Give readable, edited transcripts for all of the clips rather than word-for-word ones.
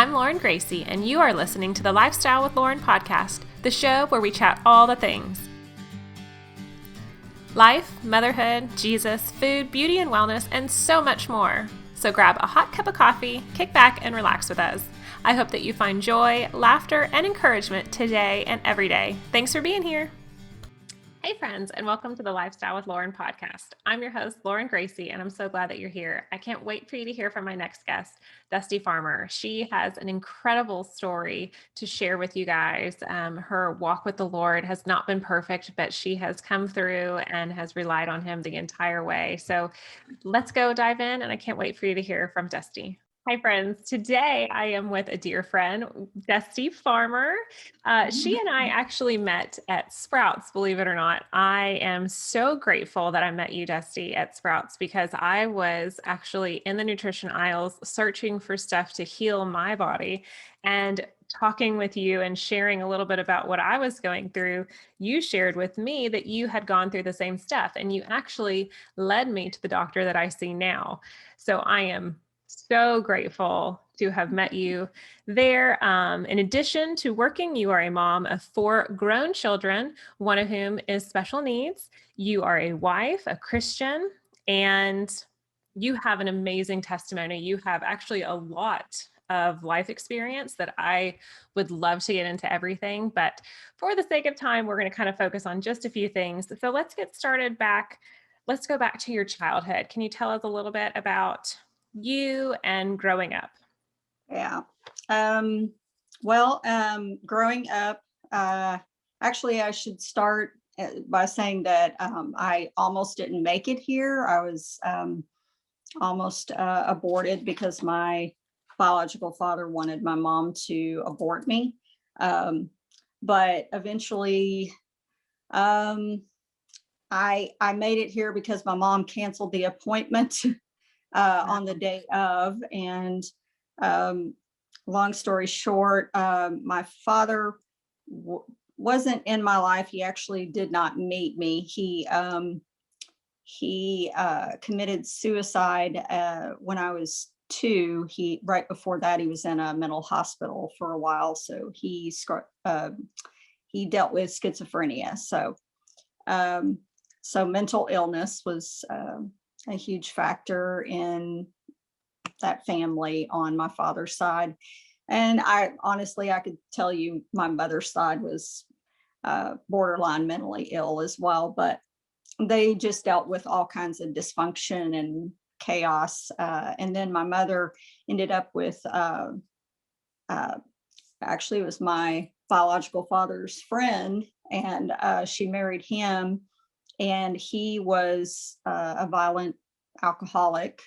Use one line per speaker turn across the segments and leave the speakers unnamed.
I'm Lauren Greci, and you are listening to the Lifestyle with Lauren podcast, the show where we chat all the things. Life, motherhood, Jesus, food, beauty and wellness, and so much more. So grab a hot cup of coffee, kick back, and relax with us. I hope that you find joy, laughter, and encouragement today and every day. Thanks for being here. Hey friends, and welcome to the Lifestyle with Lauren podcast. I'm your host, Lauren Greci, and I'm so glad that you're here. I can't wait for you to hear from my next guest, Dusti Farmer. She has an incredible story to share with you guys. Her walk with the Lord has not been perfect, but she has come through and has relied on Him the entire way. So let's go dive in, and I can't wait for you to hear from Dusti. Hi, friends. Today I am with a dear friend, Dusti Farmer. She and I actually met at Sprouts, believe it or not. I am so grateful that I met you, Dusti, at Sprouts because I was actually in the nutrition aisles searching for stuff to heal my body, and talking with you and sharing a little bit about what I was going through. You shared with me that you had gone through the same stuff, and you actually led me to the doctor that I see now. So I am so grateful to have met you there. In addition to working, you are a mom of 4 grown children, one of whom is special needs. You are a wife, a Christian, and you have an amazing testimony. You have actually a lot of life experience that I would love to get into everything. But for the sake of time, we're going to kind of focus on just a few things. So let's get started back. Let's go back to your childhood. Can you tell us a little bit about you and growing up?
Yeah. Growing up, actually, I should start by saying that I almost didn't make it here. I was almost aborted because my biological father wanted my mom to abort me. But eventually, I made it here because my mom canceled the appointment on the day of. And um, long story short, my father wasn't in my life. He actually did not meet me. He committed suicide when I was 2. Right before that, he was in a mental hospital for a while. So he dealt with schizophrenia. So mental illness was a huge factor in that family on my father's side. And I could tell you my mother's side was borderline mentally ill as well, but they just dealt with all kinds of dysfunction and chaos. And then my mother ended up with, actually, it was my biological father's friend, and she married him, and he was a violent alcoholic.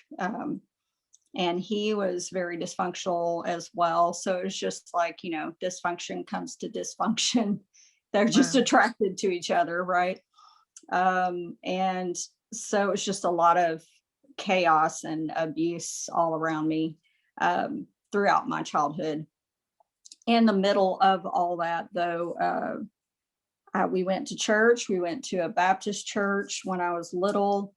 And he was very dysfunctional as well. So it was just like, dysfunction comes to dysfunction. They're just
Wow.
attracted to each other, right? And so it's just a lot of chaos and abuse all around me throughout my childhood. In the middle of all that, though, we went to church. We went to a Baptist church when I was little.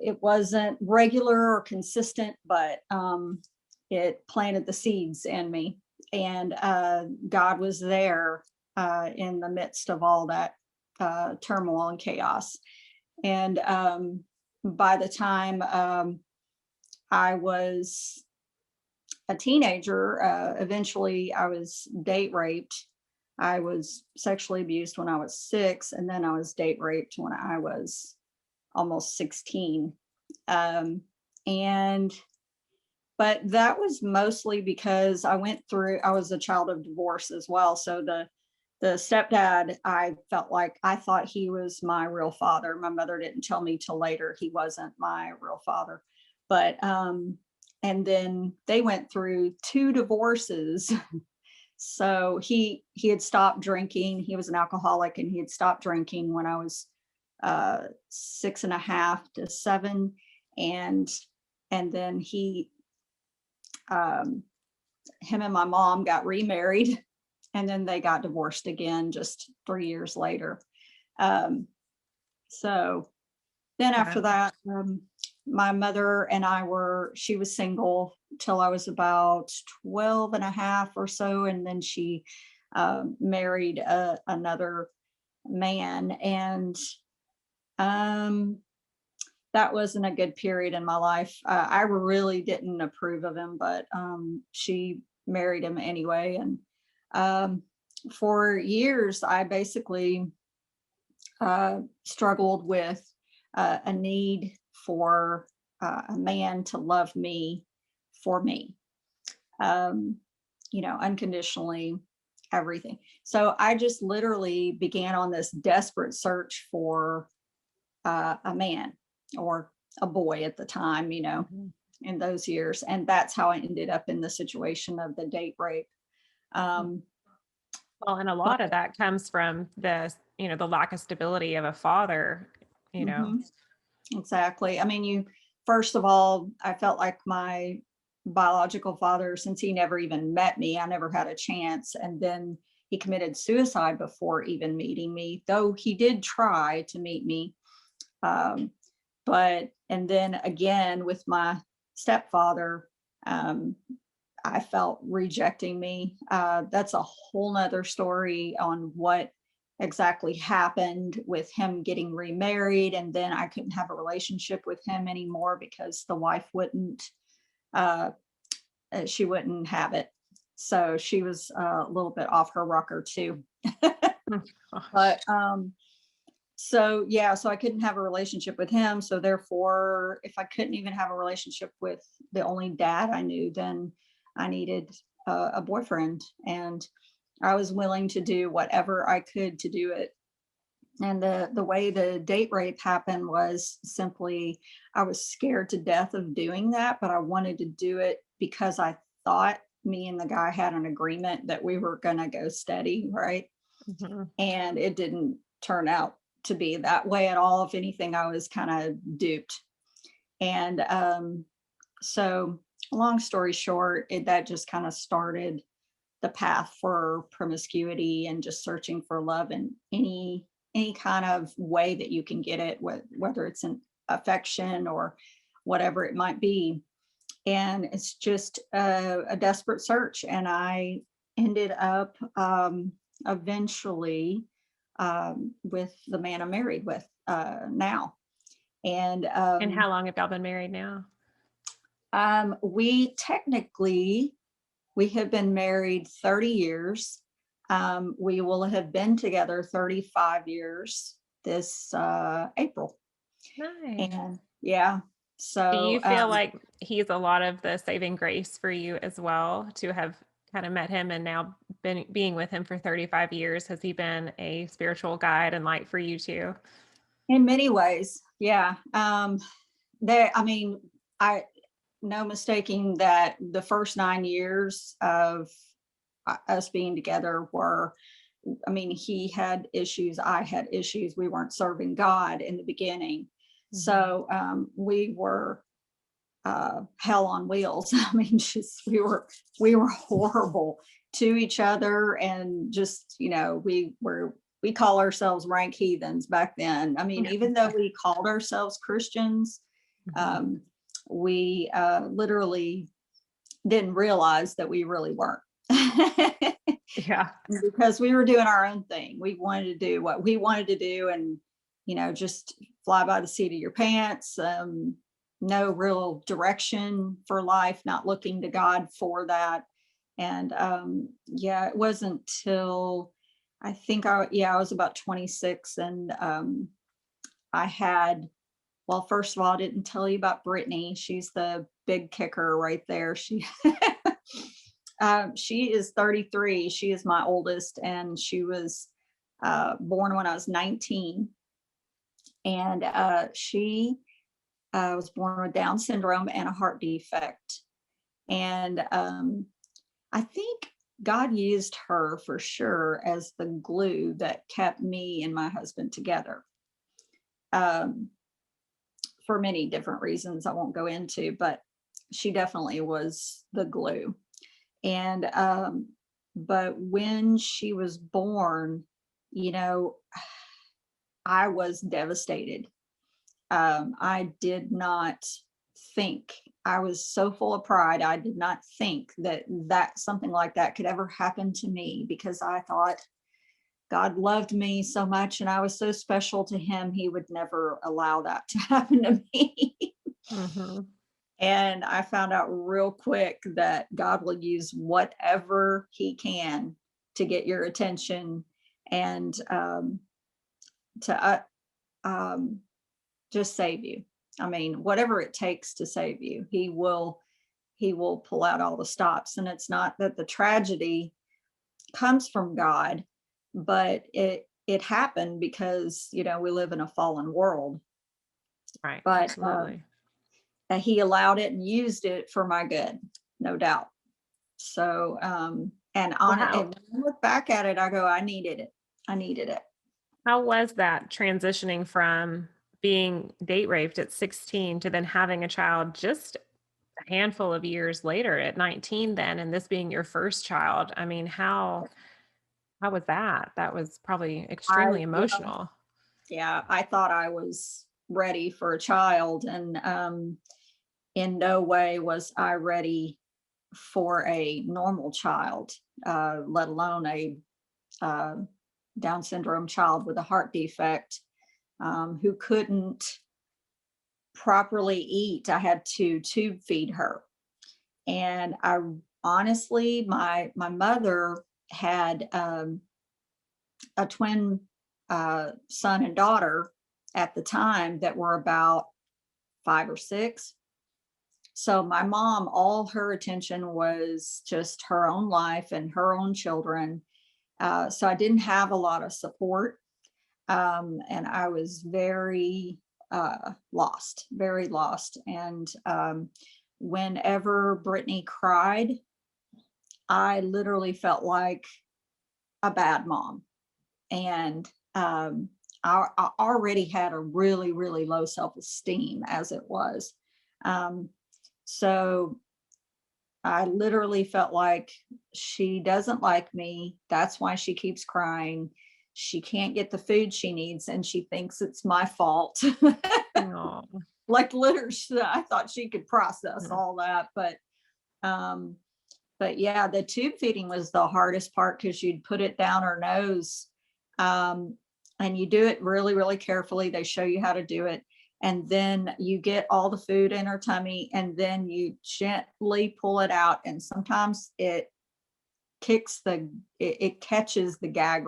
It wasn't regular or consistent, but it planted the seeds in me. And God was there in the midst of all that turmoil and chaos. And by the time I was a teenager, eventually I was date raped. I was sexually abused when I was 6, and then I was date raped when I was almost 16. But that was mostly because I was a child of divorce as well. So the stepdad, I thought he was my real father. My mother didn't tell me till later he wasn't my real father. But and then they went through 2 divorces. So he had stopped drinking. He was an alcoholic, and he had stopped drinking when I was 6.5 to 7. And then him and my mom got remarried, and then they got divorced again just 3 years later. So then after that, my mother and she was single till I was about 12 and a half or so. And then she married another man. And um, that wasn't a good period in my life. I really didn't approve of him, but she married him anyway. And um, for years, I basically struggled with a need for a man to love me for me, um, unconditionally, everything. So I just literally began on this desperate search for a man or a boy at the time,
Mhm.
in those years. And that's how I ended up in the situation of the date rape. Um,
Well, and a
but
lot of that comes from the lack of stability of a father, you know.
mhm, exactly. I mean, first of all, I felt like my biological father, since he never even met me, I never had a chance. And then he committed suicide before even meeting me, though he did try to meet me. Um, and then again with my stepfather, um, I felt rejecting me. That's a whole nother story on what exactly happened with him getting remarried. And then I couldn't have a relationship with him anymore because the wife uh, she wouldn't have it. So she was a little bit off her rocker too.
Mm, gosh.
But so yeah, so I couldn't have a relationship with him. So therefore, if I couldn't even have a relationship with the only dad I knew, then I needed a boyfriend, and I was willing to do whatever I could to do it. And the way the date rape happened was simply I was scared to death of doing that, but I wanted to do it because I thought me and the guy had an agreement that we were going to go steady, right?
Mhm.
And it didn't turn out to be that way at all. If anything, I was kind of duped. And so, long story short, that just kind of started the path for promiscuity and just searching for love in any kind of way that you can get it, whether it's an affection or whatever it might be. And it's just a desperate search. And I ended up eventually with the man I'm married with now. And
And how long have y'all been married now?
we have been married 30 years. We will have been together 35 years this April.
Nice.
And yeah,
Do
so
you feel like he's a lot of the saving grace for you as well to have kind of met him and now been being with him for 35 years? Has he been a spiritual guide and light for you too?
in many ways, yeah. I mean, I no mistaking that the first 9 years of us being together were, I mean, he had issues, I had issues. We weren't serving God in the beginning.
Mhm.
So we were hell on wheels. I mean, just we were horrible to each other, and just we call ourselves rank heathens back then. I mean, even though we called ourselves Christians,
Mhm.
um, we literally didn't realize that we really weren't.
Yeah.
Because we were doing our own thing. We wanted to do what we wanted to do, and just fly by the seat of your pants. No real direction for life, not looking to God for that. And yeah, it wasn't till I think I was about 26, and I had, well, first of all, I didn't tell you about Brittany. She's the big kicker right there. She is 33. She is my oldest, and she was born when I was 19. And she was born with Down syndrome and a heart defect. And I think God used her for sure as the glue that kept me and my husband together, um, for many different reasons I won't go into, but she definitely was the glue. And but when she was born, you know, I was devastated. I did not think I was so full of pride. I did not think that something like that could ever happen to me, because I thought God loved me so much and I was so special to him, he would never allow that to happen to me.
Mhm.
And I found out real quick that God will use whatever he can to get your attention, and to um, just save you. I mean, whatever it takes to save you, he will pull out all the stops. And it's not that the tragedy comes from God, but it happened because, we live in a fallen world.
Right.
But
Absolutely.
he allowed it and used it for my good, no doubt. So, and
Well,
on it,
how
and when I look back at it, I go, I needed it. I needed it.
how was that transitioning from being date raped at 16 to then having a child just a handful of years later at 19 then, and this being your first child? I mean, how was that? That was probably
I
extremely
well,
emotional.
yeah, I thought I was ready for a child, and in no way was I ready for a normal child, let alone a uh, Down syndrome child with a heart defect, who couldn't properly eat. I had to tube feed her, and I honestly, my mother had a twin son and daughter at the time that were about 5 or 6. So my mom, all her attention was just her own life and her own children. So I didn't have a lot of support, and I was very lost, very lost. And whenever Brittany cried, I literally felt like a bad mom. And I already had a really, really low self esteem as it was. Um, so I literally felt like she doesn't like me. That's why she keeps crying. She can't get the food she needs and she thinks it's my fault.
Oh.
Like literally, I thought she could process
Mhm.
all that. Um, but yeah, the tube feeding was the hardest part because you'd put it down her nose. Um, and you do it really, really carefully. They show you how to do it. And then you get all the food in her tummy and then you gently pull it out. And sometimes it catches the gag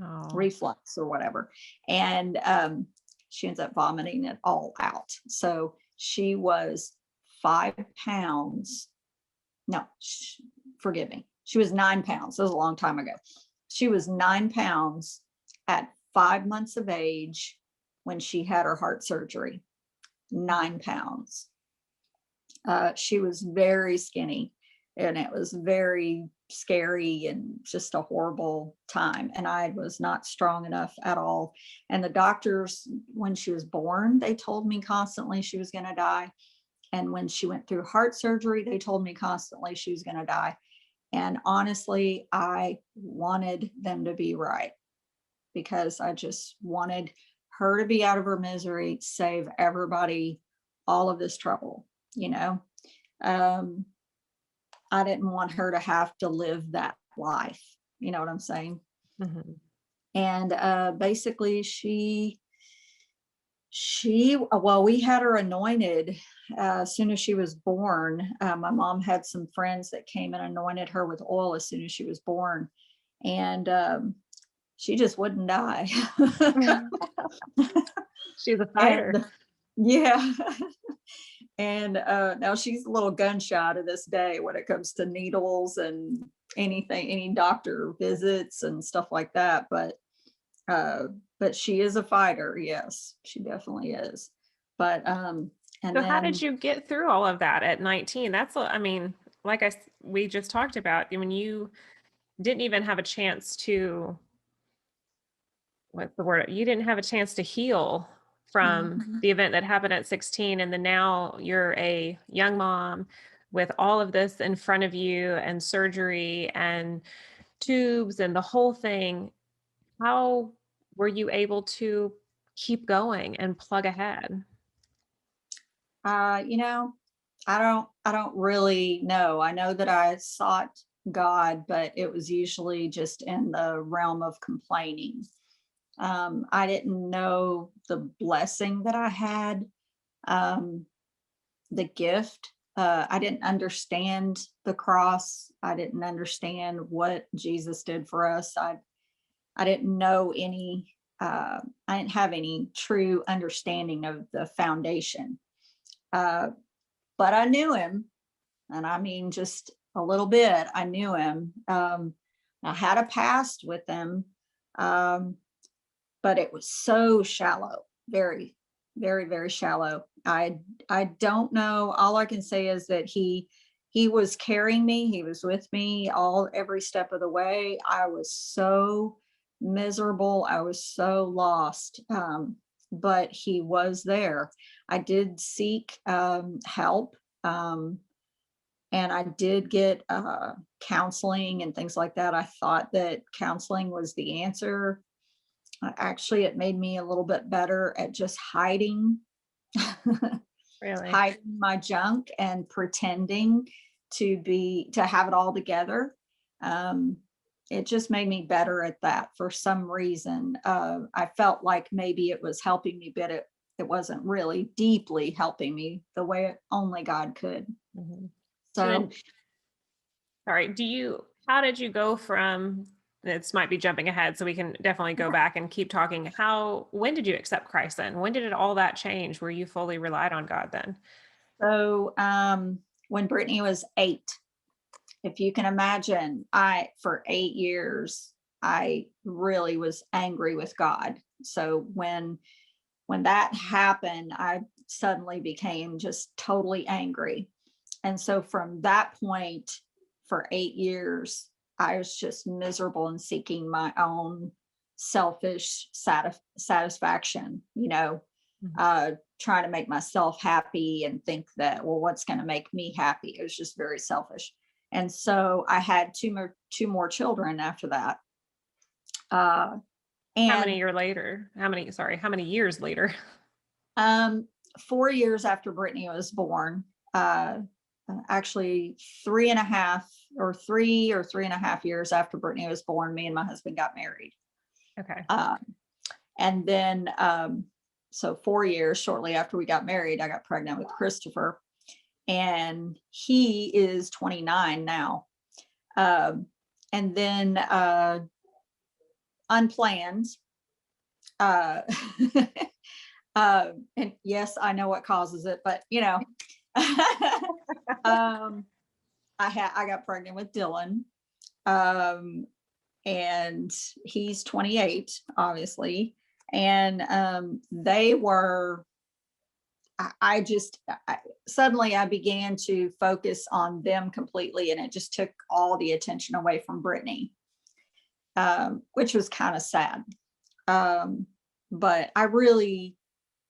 Oh.
reflux or whatever. And she ends up vomiting it all out. So she was 5 pounds. No, forgive me. She was 9 pounds. That was a long time ago. She was 9 pounds at 5 months of age when she had her heart surgery. 9 pounds. She was very skinny, and it was very scary and just a horrible time. And I was not strong enough at all. And the doctors, when she was born, they told me constantly she was going to die. And when she went through heart surgery, they told me constantly she was going to die. And honestly, I wanted them to be right because I just wanted her to be out of her misery, save everybody all of this trouble, you know? Um, I didn't want her to have to live that life. You know what I'm saying?
Mhm.
And basically, well, we had her anointed as soon as she was born. My mom had some friends that came and anointed her with oil as soon as she was born, and she just wouldn't die.
She's a fighter.
And yeah, and now she's a little gun shy to this day when it comes to needles and anything, any doctor visits and stuff like that. Uh, but she is a fighter. Yes, she definitely is. But and
So how did
then
you get through all of that at 19? I mean, we just talked about, when you didn't even have a chance to, what's the word? You didn't have a chance to heal from
Mhm.
the event that happened at 16, and then now you're a young mom with all of this in front of you and surgery and tubes and the whole thing. How were you able to keep going and plug ahead?
You know, I don't really know. I know that I sought God, but it was usually just in the realm of complaining. I didn't know the blessing that I had, um, the gift. I didn't understand the cross. I didn't understand what Jesus did for us. I didn't know any. I didn't have any true understanding of the foundation. Uh, but I knew him, and I mean, just a little bit. I knew him. I had a past with him, um, but it was so shallow, very, very, very shallow. I don't know. All I can say is that he was carrying me. He was with me all every step of the way. I was so miserable. I was so lost. But he was there. I did seek help. And I did get counseling and things like that. I thought that counseling was the answer. Actually, it made me a little bit better at just hiding,
Really?
hiding my junk and pretending to have it all together. Um, it just made me better at that for some reason. I felt like maybe it was helping me, but it wasn't really deeply helping me the way only God could.
Mhm. So
So
then, sorry, how did you go from, this might be jumping ahead, so we can definitely go back and keep talking. When did you accept Christ then? When did it all that change where you fully relied on God then?
So when Brittany was 8, if you can imagine, for 8 years, I really was angry with God. So when that happened, I suddenly became just totally angry. And so from that point, for 8 years, I was just miserable and seeking my own selfish satisfaction,
Mhm.
trying to make myself happy and think that, well, what's going to make me happy? It was just very selfish. And so I had two more children after that. Uh,
How many
and
year later? How many years later?
um, 4 years after Brittany was born, uh, actually 3.5 or 3.5 years after Brittany was born, me and my husband got married.
Okay.
Um, and then, so 4 years shortly after we got married, I got pregnant with Christopher, and he is 29 now. Um, and then Unplanned. Uh, and yes, I know what causes it, but um, I got pregnant with Dylan, um, and he's 28, obviously, and they were. I just suddenly I began to focus on them completely, and it just took all the attention away from Brittany, which was kind of sad. Um, but I really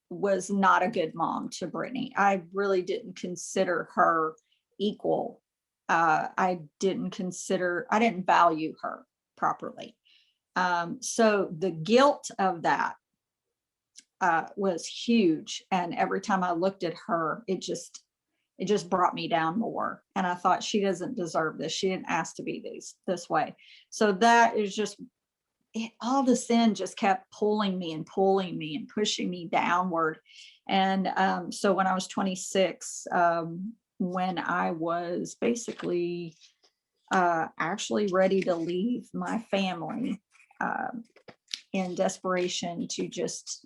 was not a good mom to Brittany. I really didn't consider her equal. I didn't value her properly. So the guilt of that was huge. And every time I looked at her, it just brought me down more. And I thought, she doesn't deserve this. She didn't ask to be this way. So that is just all the sin just kept pulling me and pulling me and pushing me downward. And so when I was 26, when I was basically actually ready to leave my family, um, in desperation to just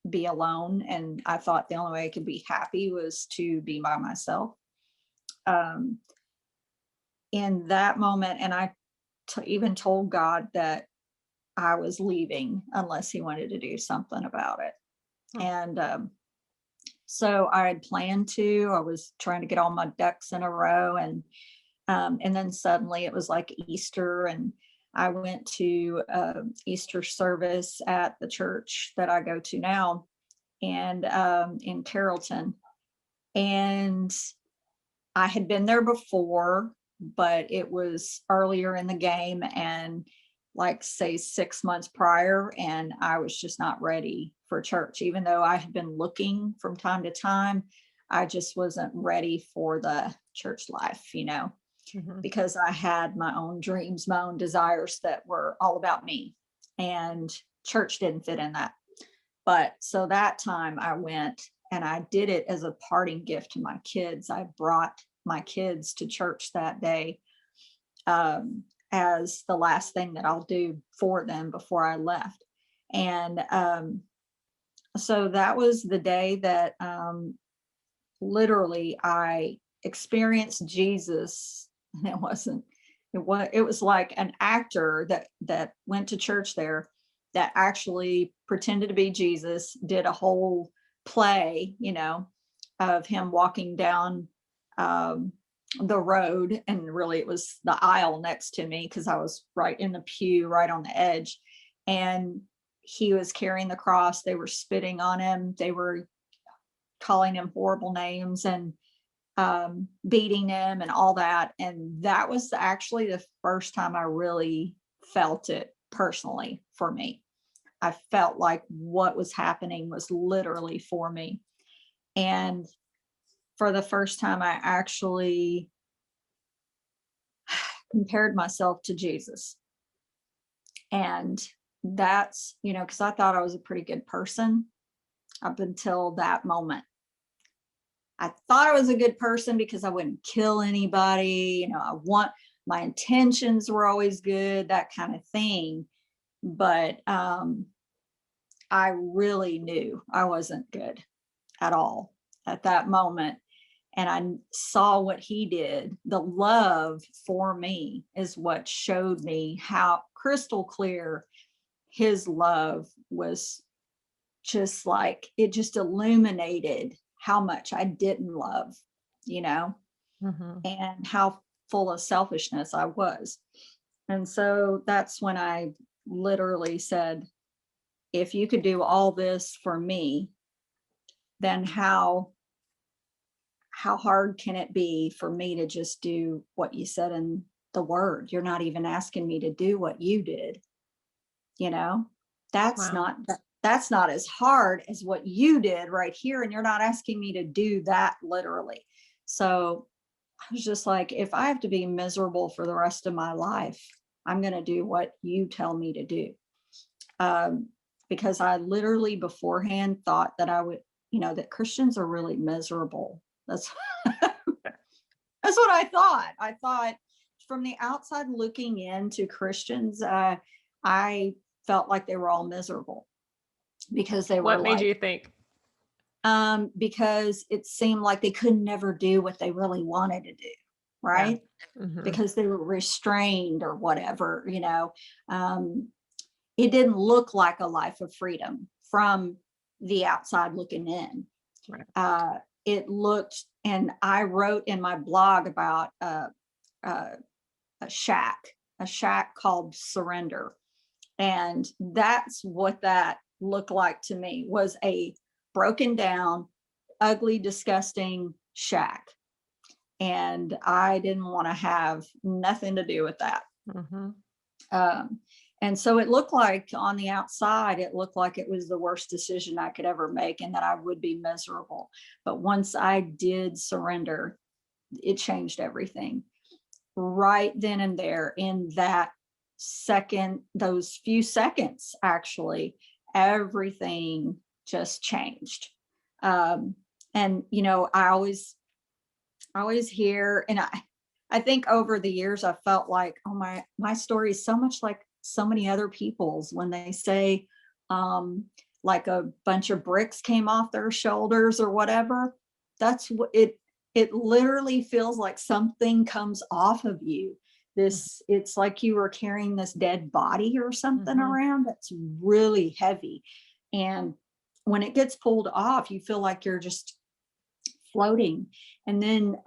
be alone, and I thought the only way I could be happy was to be by myself. Um, in that moment, and I even told God that I was leaving unless he wanted to do something about it.
Hmm.
And so I had planned to. I was trying to get all my ducks in a row, and then suddenly it was like Easter, and I went to Easter service at the church that I go to now, and in Carrollton, and I had been there before, but it was earlier in the game, and like say 6 months prior, and I was just not ready for church. Even though I had been looking from time to time, I just wasn't ready for the church life,
Mhm.
because I had my own dreams, my own desires that were all about me. And church didn't fit in that. But so that time I went and I did it as a parting gift to my kids. I brought my kids to church that day, as the last thing that I'll do for them before I left. And so that was the day that literally I experienced Jesus. And it was like an actor that went to church there that actually pretended to be Jesus, did a whole play, of him walking down um, the road. And really it was the aisle next to me because I was right in the pew, right on the edge. And he was carrying the cross. They were spitting on him. They were calling him horrible names and beating him and all that. And that was actually the first time I really felt it personally for me. I felt like what was happening was literally for me. And for the first time, I actually compared myself to Jesus. And that's, because I thought I was a pretty good person up until that moment. I thought I was a good person because I wouldn't kill anybody. My intentions were always good, that kind of thing. But I really knew I wasn't good at all at that moment. And I saw what he did. The love for me is what showed me how crystal clear his love was. Just like it just illuminated how much I didn't love,
Mhm.
and how full of selfishness I was. And so that's when I literally said, if you could do all this for me, then how hard can it be for me to just do what you said in the word? You're not even asking me to do what you did, you know? That's
Wow.
not that's not as hard as what you did right here, and you're not asking me to do that literally. So I was just like, if I have to be miserable for the rest of my life, I'm going to do what you tell me to do. Um, because I literally beforehand thought that I would, that Christians are really miserable. That's that's what I thought. I thought from the outside looking into Christians, I felt like they were all miserable because they were
What made
like,
you think?
because it seemed like they could never do what they really wanted to do,
Yeah.
right?
Mhm.
Because they were restrained or whatever, um, it didn't look like a life of freedom from the outside looking in.
Right.
It looked, and I wrote in my blog about uh, a shack called Surrender. And that's what that looked like to me, was a broken down, ugly, disgusting shack. And I didn't want to have nothing to do with that.
Mhm.
Um, and so it looked like on the outside, it looked like it was the worst decision I could ever make and that I would be miserable. But once I did surrender, it changed everything. Right then and there, in that second, those few seconds, actually, everything just changed. Um, and I always hear, and I think over the years I felt like, oh, my story is so much like so many other people's when they say, um, like a bunch of bricks came off their shoulders or whatever. That's what it literally feels like something comes off of you. It's like you were carrying this dead body or something
Mhm.
around that's really heavy. And when it gets pulled off, you feel like you're just floating. And then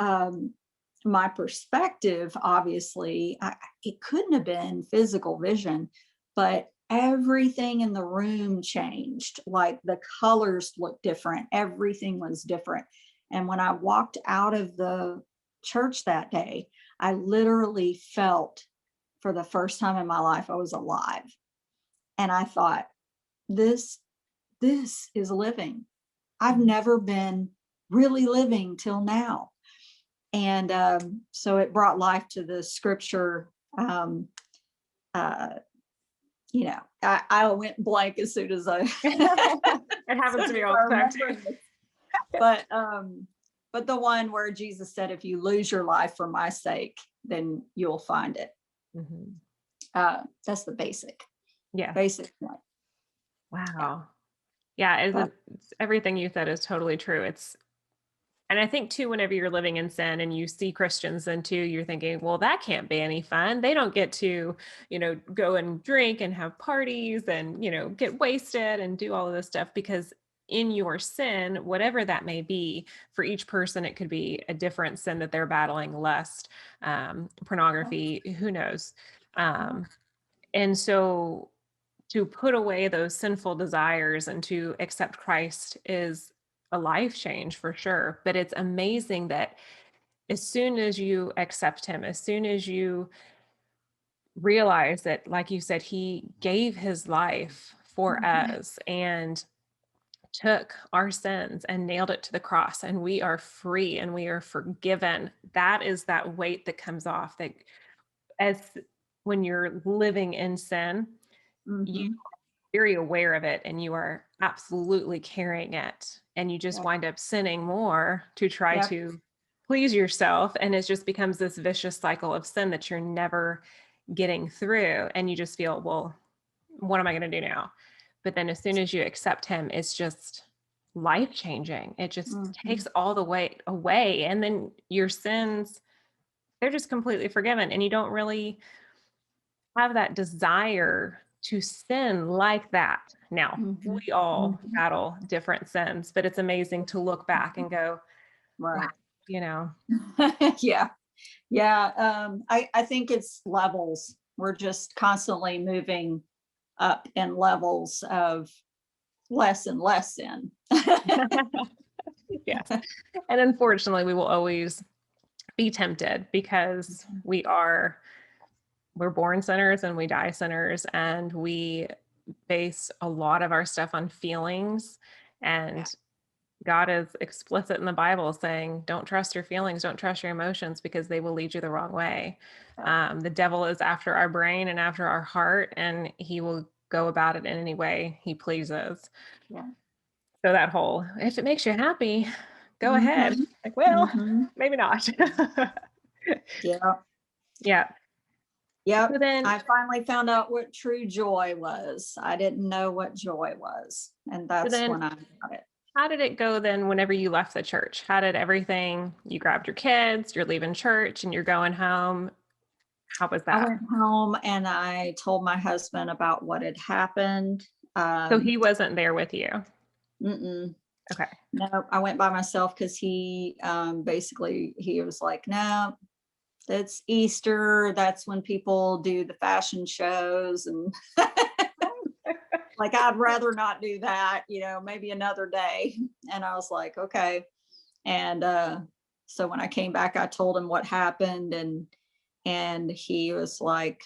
my perspective, obviously, it couldn't have been physical vision, but everything in the room changed. Like the colors looked different, everything was different. And when I walked out of the church that day, I literally felt, for the first time in my life, I was alive. And I thought, this is living. I've
Mhm.
never been really living till now. And so it brought life to the scripture. Uh, I went blank as soon as I
It happens to me all the time too.
but the one where Jesus said, if you lose your life for my sake, then you'll find it.
Mhm.
That's the basic
Yeah.
point.
Wow. Yeah. It's everything you said is totally true. And I think too, whenever you're living in sin and you see Christians, then too, you're thinking, well, that can't be any fun. They don't get to, go and drink and have parties and, get wasted and do all of this stuff, because in your sin, whatever that may be, for each person, it could be a different sin that they're battling, lust, pornography, who knows. And so to put away those sinful desires and to accept Christ is a life change for sure. But it's amazing that as soon as you accept him, as soon as you realize that, like you said, he gave his life for us and took our sins and nailed it to the cross, and we are free and we are forgiven. That is that weight that comes off, that as when you're living in sin, you very aware of it and you are absolutely carrying it, and you just wind up sinning more to try to please yourself, and it just becomes this vicious cycle of sin that you're never getting through, and you just feel, well, what am I going to do now? But then as soon as you accept him, it's just life changing. It just takes all the weight away, and then your sins, they're just completely forgiven, and you don't really have that desire to sin like that. Now, we all battle different sins, but it's amazing to look back and go, wow,
Right. Yeah. I think it's levels. We're just constantly moving up in levels of less and less sin.
yes. And unfortunately, we will always be tempted because we're born sinners and we die sinners, and we base a lot of our stuff on feelings. And God is explicit in the Bible saying, don't trust your feelings, don't trust your emotions, because they will lead you the wrong way. The devil is after our brain and after our heart, and he will go about it in any way he pleases.
Yeah.
So that whole, if it makes you happy, go ahead. Like, well, maybe not.
Yeah.
Yeah.
Yep.
So then,
I finally found out what true joy was. I didn't know what joy was. And that's when I got it.
how did it go then whenever you left the church? How did everything, you grabbed your kids, you're leaving church and you're going home? How was
I
that?
went home and I told my husband about what had happened.
So he wasn't there with you.
Mm-mm.
Okay.
No, I went by myself because he basically he was like, no, it's Easter. That's when people do the fashion shows, and like I'd rather not do that, maybe another day. And I was like, okay. And so when I came back, I told him what happened, and he was like,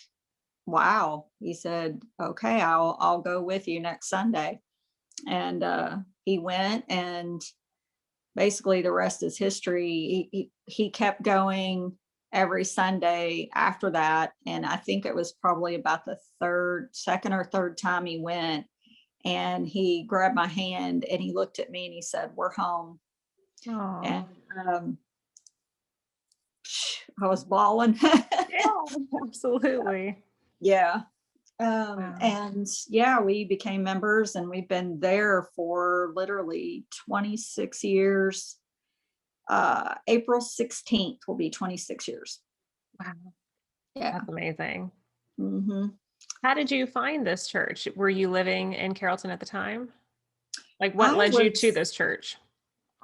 wow. He said, okay, I'll go with you next Sunday. And he went, and basically the rest is history. He kept going every Sunday after that. And I think it was probably about the second or third time he went. And he grabbed my hand and he looked at me and he said, we're home.
Oh,
And I was bawling.
yeah, absolutely.
Yeah.
Wow.
And yeah, we became members and we've been there for literally 26 years. April 16th will be 26 years.
Wow.
Yeah.
That's amazing.
Mm-hmm.
How did you find this church? Were you living in Carrollton at the time? Like, what led you to this church?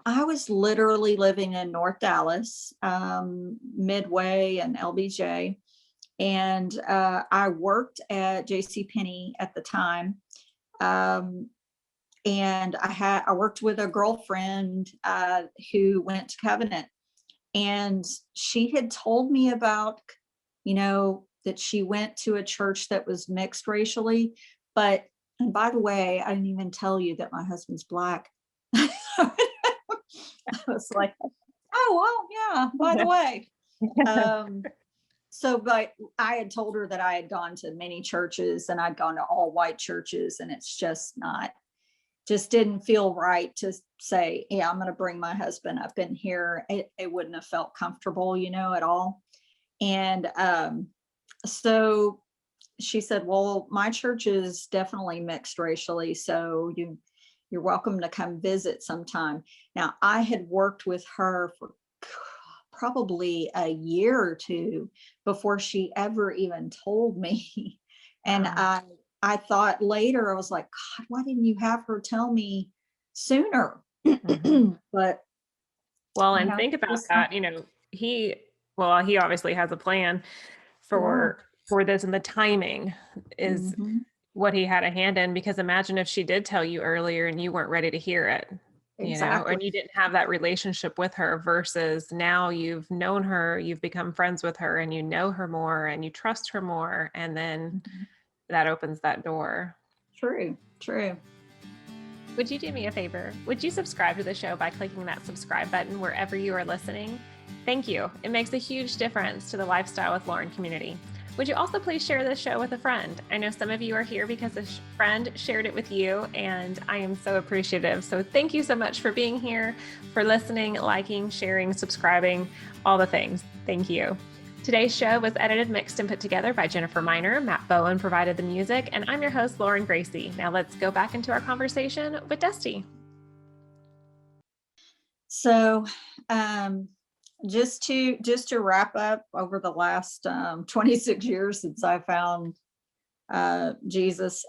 I was literally living in North Dallas, Midway and LBJ. And I worked at JCPenney at the time. And I worked with a girlfriend who went to Covenant. And she had told me about, that she went to a church that was mixed racially. And by the way, I didn't even tell you that my husband's Black. I was like, oh, well, yeah, by the way. Um, but I had told her that I had gone to many churches and I'd gone to all white churches, and it's just didn't feel right to say, yeah, I'm going to bring my husband up in here. It wouldn't have felt comfortable, at all. And so she said, well, my church is definitely mixed racially, so you're welcome to come visit sometime. Now, I had worked with her for probably a year or two before she ever even told me. And I thought later, I was like, God, why didn't you have her tell me sooner? But
well, and think about that, he obviously has a plan
Sure.
for this, and the timing is
Mhm.
what he had a hand in, because imagine if she did tell you earlier and you weren't ready to hear it,
Exactly.
and you didn't have that relationship with her, versus now you've known her, you've become friends with her, and you know her more and you trust her more, and then
Mhm.
that opens that door.
True. True.
Would you do me a favor? Would you subscribe to the show by clicking that subscribe button wherever you are listening? Thank you. It makes a huge difference to the Lifestyle with Lauren community. Would you also please share this show with a friend? I know some of you are here because a friend shared it with you, and I am so appreciative. So thank you so much for being here, for listening, liking, sharing, subscribing, all the things. Thank you. Today's show was edited, mixed, and put together by Jennifer Miner. Matt Bowen provided the music, and I'm your host, Lauren Greci. Now let's go back into our conversation with Dusti.
So, just to wrap up, over the last 26 years since I found Jesus,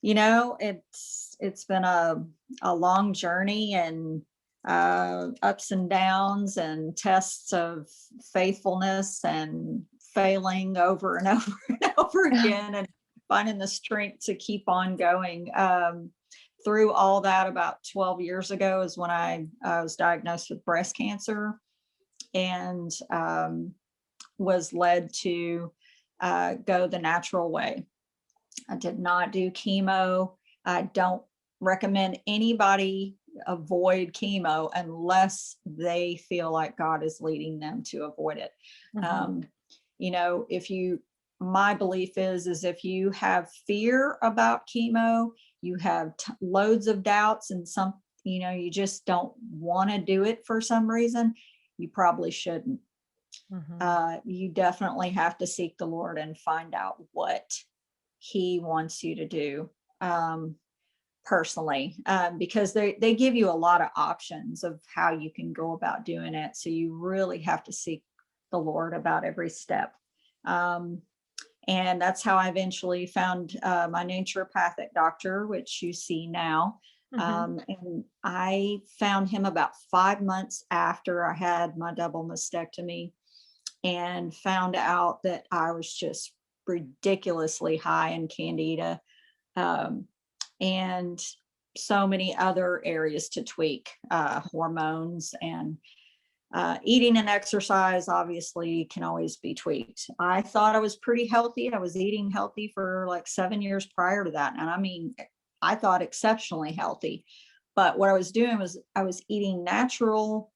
it's been a long journey, and ups and downs and tests of faithfulness and failing over and over and over again, and finding the strength to keep on going. Through all that, about 12 years ago is when I was diagnosed with breast cancer, and was led to go the natural way. I did not do chemo. I don't recommend anybody avoid chemo unless they feel like God is leading them to avoid it. Um, if you, my belief is if you have fear about chemo, you have loads of doubts, and you just don't want to do it for some reason, you probably shouldn't. You definitely have to seek the Lord and find out what He wants you to do, personally, because they give you a lot of options of how you can go about doing it. So you really have to seek the Lord about every step. And that's how I eventually found my naturopathic doctor, which you see now. And I found him about 5 months after I had my double mastectomy, and found out that I was just ridiculously high in candida, and so many other areas to tweak, hormones, and eating and exercise obviously can always be tweaked. I thought I was pretty healthy. I was eating healthy for like 7 years prior to that. And I mean, I thought exceptionally healthy. But what I was doing was I was eating natural,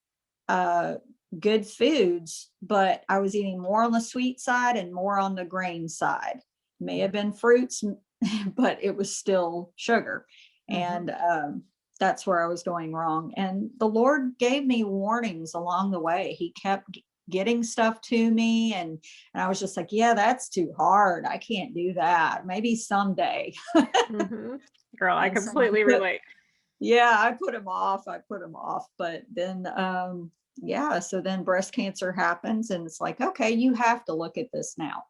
good foods, but I was eating more on the sweet side and more on the grain side. May have been fruits, but it was still sugar. And that's where I was going wrong. And the Lord gave me warnings along the way. He kept getting stuff to me, and I was just like, yeah, that's too hard. I can't do that. Maybe someday.
Girl, I
And so
completely relate.
yeah, I put him off. But then, so then breast cancer happens, and it's like, okay, you have to look at this now.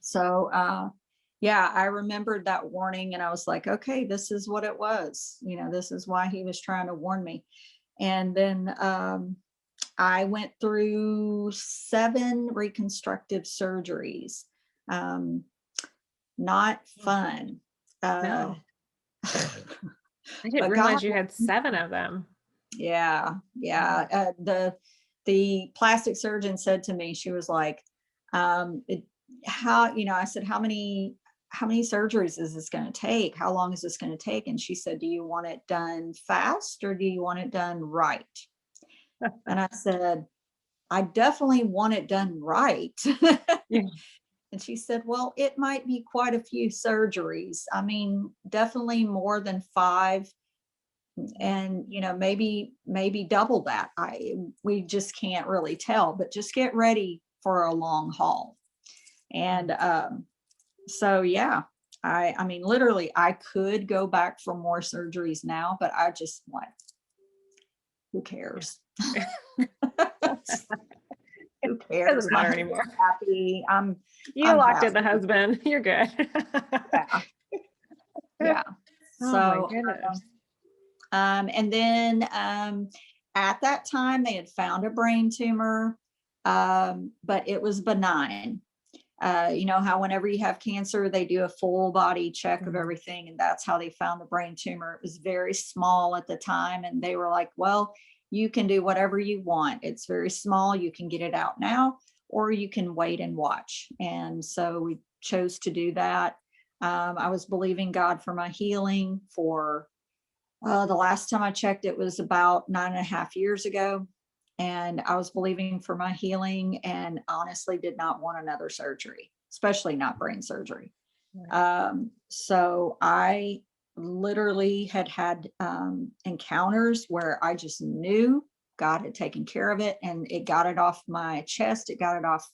So, I remembered that warning, and I was like, okay, this is what it was. This is why he was trying to warn me. And then I went through 7 reconstructive surgeries. Not fun.
No, I didn't
But
realize
God,
you had 7 of them.
yeah. The plastic surgeon said to me, she was like, how, I said, how many how many surgeries is this going to take? How long is this going to take? And she said, do you want it done fast or do you want it done right? And I said, I definitely want it done right.
Yeah.
And she said, well, it might be quite a few surgeries. I mean, definitely more than 5, and maybe double that. We just can't really tell, but just get ready for a long haul. And so yeah, I mean, literally, I could go back for more surgeries now, but I just like, who cares? Who
It
cares?
doesn't
My
matter
husband's
anymore.
happy.
You
I'm
locked in the
happy.
husband. You're good.
Yeah. Yeah.
Oh my
So,
goodness.
and then at that time they had found a brain tumor, but it was benign. You know how whenever you have cancer, they do a full body check of everything, and that's how they found the brain tumor. It was very small at the time, and they were like, well, you can do whatever you want. It's very small. You can get it out now, or you can wait and watch. And so we chose to do that. I was believing God for my healing for the last time I checked, it was about 9.5 years ago. And I was believing for my healing and honestly did not want another surgery, especially not brain surgery. So I literally had encounters where I just knew God had taken care of it, and it got it off my chest, it got it off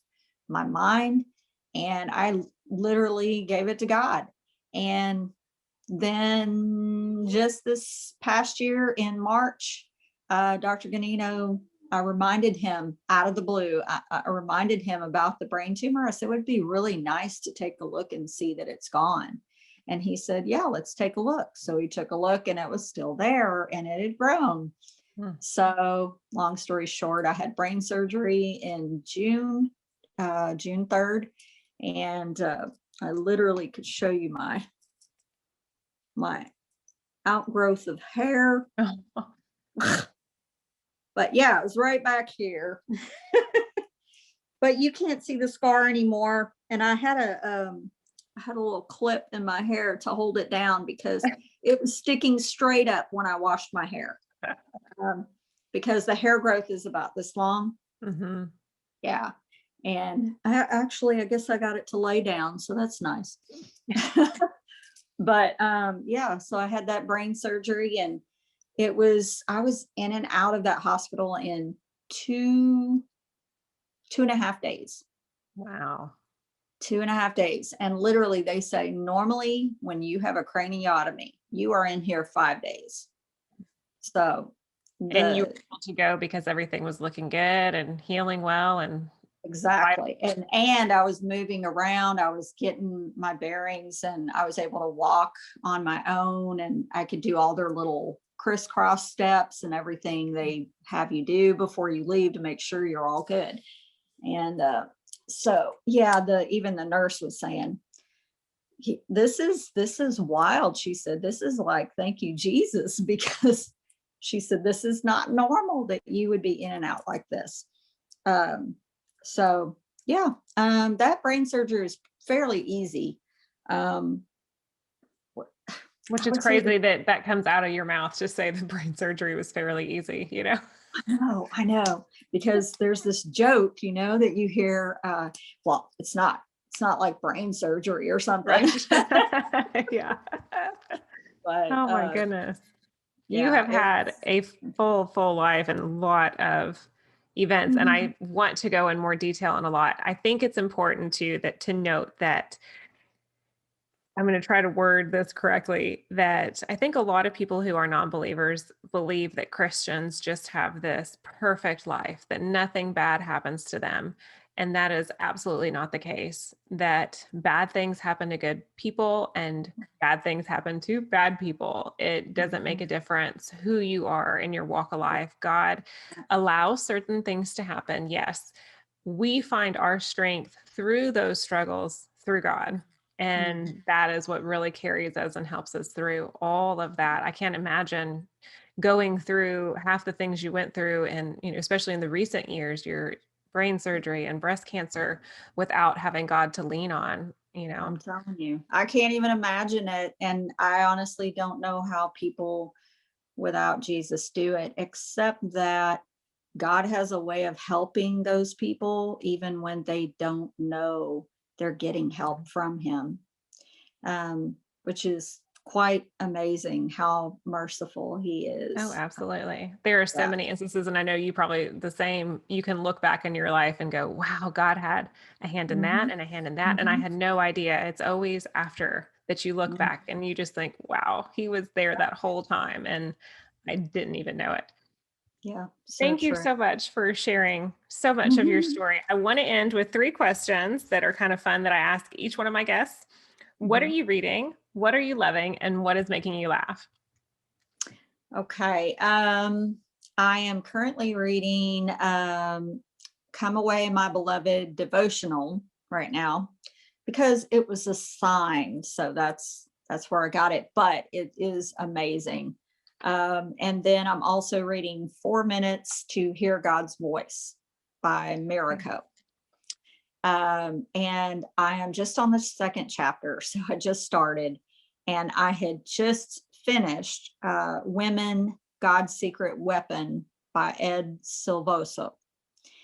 my mind, and I literally gave it to God. And then just this past year in March, Dr. Ganino, I reminded him out of the blue, I reminded him about the brain tumor. I said, it would be really nice to take a look and see that it's gone. And he said, yeah, let's take a look. So he took a look and it was still there and it had grown. So long story short, I had brain surgery in June 3rd. And I literally could show you my outgrowth of hair. But yeah, it was right back here. But you can't see the scar anymore. And I had a little clip in my hair to hold it down because it was sticking straight up when I washed my hair. Because the hair growth is about this long.
Mm-hmm.
Yeah. And I guess I got it to lay down. So that's nice. But yeah, so I had that brain surgery, and I was in and out of that hospital in 2.5 days.
Wow.
2.5 days. And literally they say, normally when you have a craniotomy, you are in here 5 days. So
And you were able to go because everything was looking good and healing well and
exactly. And I was moving around, I was getting my bearings, and I was able to walk on my own, and I could do all their little crisscross steps and everything they have you do before you leave to make sure you're all good. And so yeah, even the nurse was saying, this is wild. She said, this is like, thank you, Jesus, because she said, this is not normal that you would be in and out like this. So yeah, that brain surgery is fairly easy.
which is crazy that comes out of your mouth to say the brain surgery was fairly easy, you know?
I know, because there's this joke, that you hear, well, it's not like brain surgery or something.
Right. Yeah.
But
Oh my goodness. You
yeah,
have had a full life and a lot of events, and I want to go in more detail on a lot. I think it's important to note that I'm going to try to word this correctly, that I think a lot of people who are non-believers believe that Christians just have this perfect life, that nothing bad happens to them. And that is absolutely not the case, that bad things happen to good people and bad things happen to bad people. It doesn't make a difference who you are in your walk of life. God allows certain things to happen. Yes, we find our strength through those struggles through God. And that is what really carries us and helps us through all of that. I can't imagine going through half the things you went through, and especially in the recent years, your brain surgery and breast cancer, without having God to lean on. you know.
I'm telling you, I can't even imagine it. And I honestly don't know how people without Jesus do it, except that God has a way of helping those people even when they don't know they're getting help from him, which is quite amazing how merciful he
Oh,
is.
absolutely. There are so
Yeah.
many instances, and I know you probably the same. You can look back in your life and go, wow, God had a hand in that
Hmm.
and a hand in that. And I
Hmm.
had no idea. It's always after that you look back and you just think, wow, he was there that whole time. And I didn't even know it.
Yeah, so
Thank you
true.
so much for sharing so much of your
Hmm.
story. I want to end with 3 questions that are kind of fun that I ask each one of my guests. What are
Hmm.
you reading? What are you loving? And what is making you laugh?
Okay. I am currently reading Come Away, My Beloved devotional right now because it was assigned. So that's where I got it, but it is amazing. And then I'm also reading 4 Minutes to Hear God's Voice by Miracle. And I am just on the second chapter. So I just started and I had just finished Women, God's Secret Weapon by Ed Silvoso.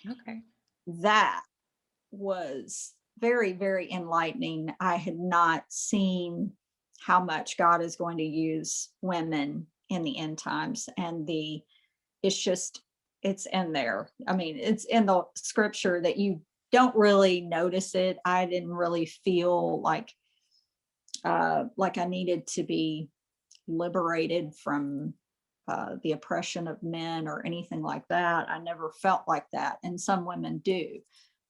Okay.
That was very, very enlightening. I had not seen how much God is going to use women in the end times. And it's just, it's in there. I mean, it's in the scripture that you don't really notice it. I didn't really feel like I needed to be liberated from the oppression of men or anything like that. I never felt like that, and some women do.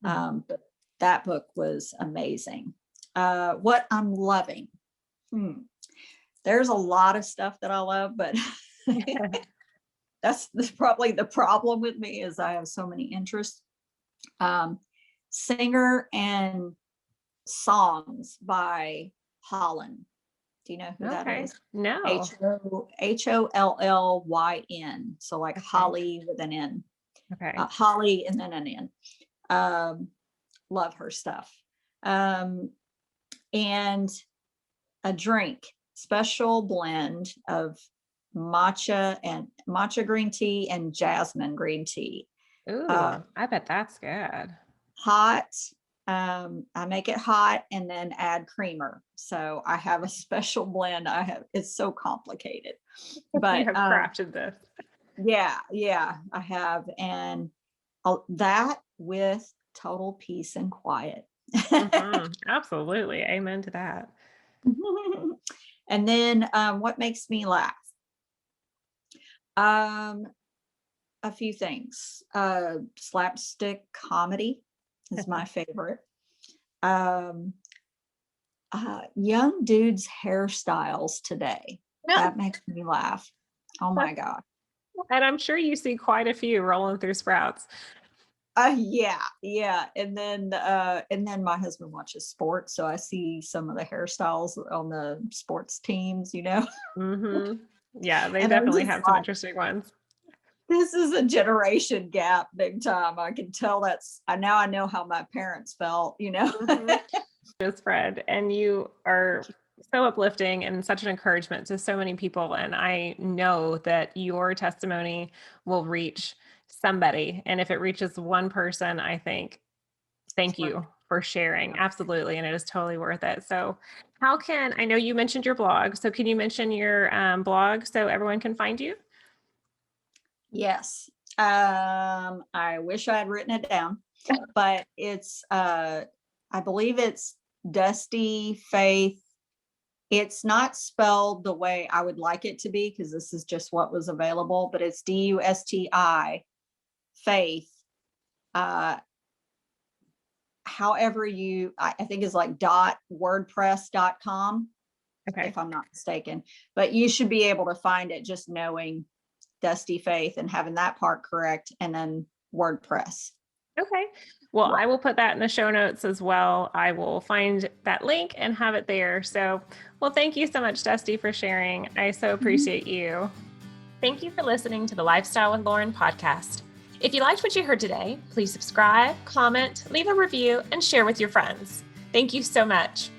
Mhm.
But that book was amazing. What I'm loving. Hmm. There's a lot of stuff that I love, but that's probably the problem with me is I have so many interests. Um, Singer and songs by Holland. Do you know who that
Okay.
is?
No.
Hollyn. So like
Okay.
Holly with an N.
Okay.
Holly and then an N. Um, love her stuff. Um, and a drink, special blend of matcha green tea and jasmine green tea. Uh,
Ooh, I bet that's good.
hot. I make it hot and then add creamer. So I have a special blend. It's so complicated,
You
but
have crafted this.
yeah, I have. And that with total peace and quiet.
Absolutely. Amen to that.
And then what makes me laugh? Um, a few things. Slapstick comedy is my favorite. Um, young dudes' hairstyles today.
No.
That makes me laugh. Oh my God.
And I'm sure you see quite a few rolling through Sprouts.
Yeah. And then my husband watches sports, so I see some of the hairstyles on the sports teams.
Hmm. Yeah, they
And I'm
definitely
just
have some
like,
interesting ones.
this is a generation gap, big time. I can tell I know how my parents felt.
Hmm. Just Fred, and you are so uplifting and such an encouragement to so many people. And I know that your testimony will reach somebody. And if it reaches one person, I think, thank you for sharing. Absolutely. And it is totally worth it. So, I know you mentioned your blog. So, can you mention your blog so everyone can find you?
Yes. I wish I had written it down, but I believe it's Dusty Faith. It's not spelled the way I would like it to be because this is just what was available, but it's DUSTI Faith. Uh, however I think it's like .wordpress.com,
Okay.
if I'm not mistaken. But you should be able to find it just knowing Dusty Faith and having that part correct, and then WordPress.
Okay. Well,
Yeah.
I will put that in the show notes as well. I will find that link and have it there. So, well, thank you so much, Dusty, for sharing. I so
Mhm.
appreciate you. Thank you for listening to the Lifestyle with Lauren podcast. If you liked what you heard today, please subscribe, comment, leave a review, and share with your friends. Thank you so much.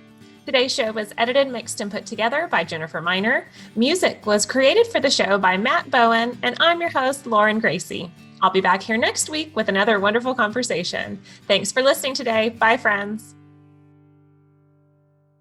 Today's show was edited, mixed, and put together by Jennifer Miner. Music was created for the show by Matt Bowen, and I'm your host, Lauren Greci. I'll be back here next week with another wonderful conversation. Thanks for listening today. Bye, friends.